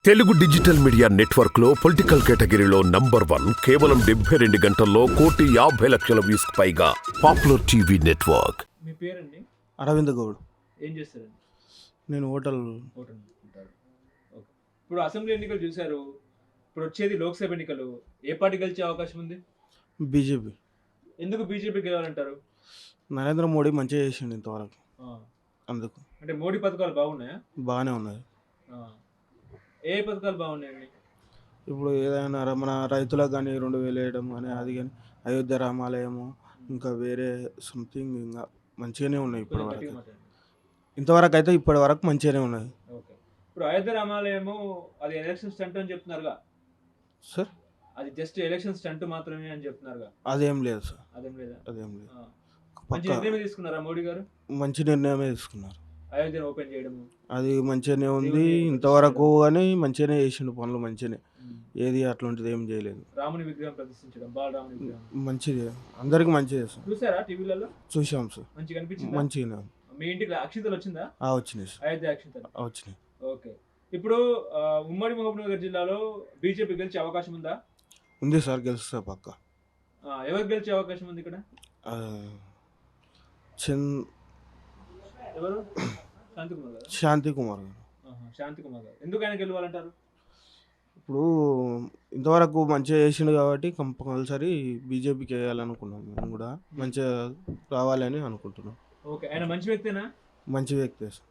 Telugu digital media network లో political కేటగిరీలో number 1 కేవలం 72 గంటల్లో 1,50,00,000 వ్యూస్ పైగా పాపులర్ టీవీ నెట్వర్క్. మీ పేరండి? అరవింద్ గౌడ్. ఏం చేస్తారండి? నేను హోటల్ ఉంటారు. ఓకే. ఇప్పుడు అసెంబ్లీ ఎన్నికలు చూశారు. ఇప్పుడు వచ్చేది లోక్సభ ఎన్నికలు. ఏ పార్టీ గెలిచే అవకాశం ఉంది? బీజేపీ. ఎందుకు బీజేపీ గెలవాలంటారు? నరేంద్ర మోడీ మంచిగా చేసిండు ఇంతవరకు, అందుకు. అంటే మోడీ పథకాలు బాగున్నాయా? బాగానే ఉన్నది. ఏ పథకాలు బాగున్నాయండి? ఇప్పుడు ఏదైనా మన రైతులకు కానీ 2,000 వేయడం కానీ, అది కానీ అయోధ్య రామాలయము, ఇంకా వేరే సంథింగ్ ఇంకా మంచిగానే ఉన్నాయి ఇప్పటివరకు. ఇంతవరకు అయితే ఇప్పటి వరకు మంచిగానే ఉన్నది. ఓకే. ఇప్పుడు అయోధ్య రామాలయము అది ఎలక్షన్ స్టంట్ అని చెప్తున్నారుగా సార్? అది జస్ట్ ఎలక్షన్ స్టంట్ మాత్రమే అని చెప్తున్నారుగా? అదేం లేదు సార్. అదేం లేదా? అదేం లేదు. మంచి నిర్ణయం తీసుకున్నారా మోడీ గారు? మంచి నిర్ణయమే తీసుకున్నారు. అయోధ్యను ఓపెన్ చేయడము అది మంచిగానే ఉంది ఇంతవరకు, కానీ మంచిగానే చేసిండు పనులు, మంచిగానే. ఏది అట్లాంటిది ఏం చేయలేదు. రాముని విగ్రహం ప్రతిష్ఠించడం, బాలరాముని విగ్రహం మంచిది, అందరికి మంచిది సార్. చూసారా టీవీలలో? చూసాం సార్. మంచిగా అనిపించింది. మంచిగా మీ ఇంటికి అక్షింతలు వచ్చిందా? వచ్చినాయి సార్. అయోధ్య అక్షింతలు వచ్చినాయి. ఓకే. ఇప్పుడు ఉమ్మడి మహబూబ్నగర్ జిల్లాలో బీజేపీ గెలిచే అవకాశం ఉందా? ఉంది సార్, గెలుస్తా పక్క. ఎవరు గెలిచే అవకాశం ఉంది ఇక్కడ? ఎవరు? శాంతికుమార్ గారు. శాంతికుమార్ గారు. శాంతికుమార్ గారు ఎందుకు ఆయన గెలవాలంటారు? ఇప్పుడు ఇంతవరకు మంచిగా చేసిండు కాబట్టి కంపల్సరీ బీజేపీకి వేయాలనుకున్నాం. మేము కూడా మంచిగా రావాలని అనుకుంటున్నాం. ఓకే. ఆయన మంచి వ్యక్తేనా? మంచి వ్యక్తి సార్.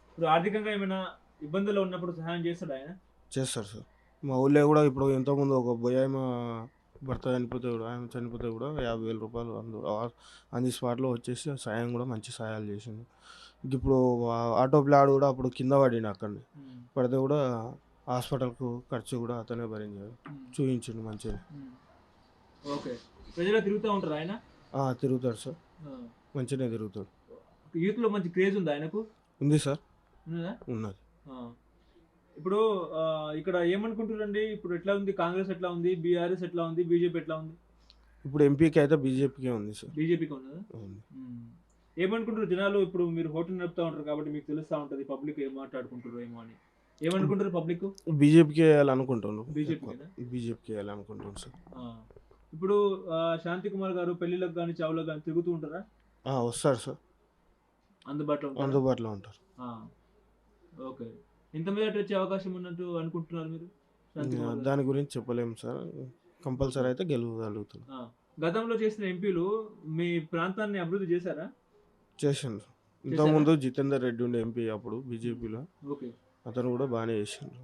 ఇప్పుడు ఆర్థికంగా ఏమైనా ఇబ్బందులు ఉన్నప్పుడు సహాయం చేస్తాడు ఆయన? చేస్తారు సార్. మా ఊళ్ళో కూడా ఇప్పుడు ఎంతోమంది ఒక బొయ్యామ భర్త చనిపోతే కూడా, ఆయన చనిపోతే కూడా 50,000 రూపాయలు అంది స్పాట్లో వచ్చేసి సాయం కూడా మంచి సహాయాలు చేసిండు. ఇప్పుడు ఆటో ప్లాడ్ కూడా అప్పుడు కింద పడిండు, అక్కడిని పడితే కూడా హాస్పిటల్కు ఖర్చు కూడా అతనే భరించాడు, చూపించిండు మంచిగా. ఓకే. ప్రజలు తిరుగుతూ ఉంటారు ఆయన? తిరుగుతాడు సార్, మంచిగానే తిరుగుతాడు. యూత్లో మంచి క్రేజ్ ఉంది ఆయనకు? ఉంది సార్, ఉన్నది. ఇప్పుడు ఇక్కడ ఏమనుకుంటారండి? ఇప్పుడు ఎట్లా ఉంది? కాంగ్రెస్ ఎట్లా ఉంది? బీఆర్ఎస్ ఎట్లా ఉంది? బీజేపీ ఎట్లా ఉంది? ఇప్పుడు ఎంపీకి అయితే బీజేపీకే ఉంది సార్. బీజేపీకి ఉన్నదా? ఏమనుకుంటారు జనాలు? ఇప్పుడు మీరు హోటల్ నడుపుతూ ఉంటారు కాబట్టి మీకు తెలుస్తూ ఉంటుంది పబ్లిక్ ఏం మాట్లాడుకుంటారు ఏమో అని. ఏమనుకుంటారు పబ్లిక్? బీజేపీకి వేయాలనుకుంటున్నాను. బీజేపీకి వేయాలనుకుంటున్నాను సార్. ఇప్పుడు శాంతికుమార్ గారు పెళ్లిలకు కానీ చావులకు కానీ తిరుగుతూ ఉంటారా? వస్తారు సార్, అందుబాటులో ఉంటారు. ఓకే. ఎంత మీద వచ్చే అవకాశం ఉన్నట్టు అనుకుంటున్నారు మీరు? దాని గురించి చెప్పలేము సార్, కంపల్సరీ అయితే గెలవగలుగుతాం. గతంలో చేసిన ఎంపీలు మీ ప్రాంతాన్ని అభివృద్ధి చేశారా? చేసిండు. ఇంతకుముందు జితేందర్ రెడ్డి ఉండే ఎంపీ అప్పుడు బీజేపీలో, ఓకే. అతను కూడా బాగానే చేసిండు.